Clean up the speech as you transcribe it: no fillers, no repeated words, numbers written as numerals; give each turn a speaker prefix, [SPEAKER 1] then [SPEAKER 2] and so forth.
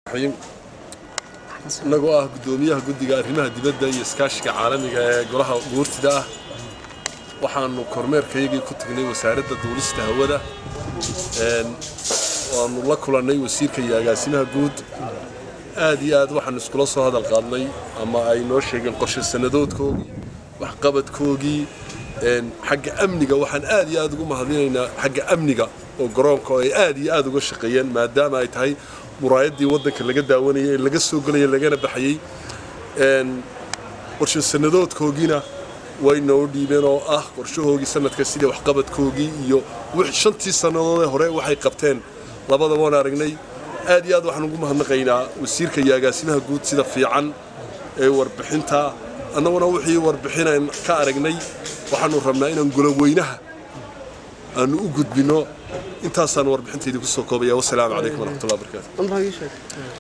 [SPEAKER 1] الرحيم نagoo ah gudoomiyaha guddiga arrimaha dibadda iyo iskaashiga caalamiga ee golaha guurtida ah waxaanu kormeerkaygii ku tagnay wasaaradda duulista hawada waanu la kulannay wasiirka iyo agaasimaha guud aad iyo aad waxaanu iskula soo hadal qaadnay ama ay noo sheegeen qorshe sanadoodkoodii wax qabadkoodii xagga amniga waxaan aad iyo aad ugu mahadinaynaa xagga amniga oo garoonka ay aad iyo aad uga shaqeeyeen maadaama ay tahay muraayadii waddanka laga daawanayay ee laga soo galay lagana baxayay qorshe sanadoodkoodiina way noo dhiibeen oo ah qorshahoogii sanadka sida wax qabadkoodii iyo wixii shantii sanadood hore waxay qabteen labadaba waan aragnay aad iyo aad waxaan ugu mahadnaqaynaa wasiirka iyo agaasimaha guud sida fiican ee warbixinta annaguna wixii warbixinaan ka aragnay waxaanu rabnaa inaan gulaweynaha aanu u gudbino intaasaan warbixinteedii ku soo koobaya wassalaamu calaykum waraxmatullahi wabarakaatu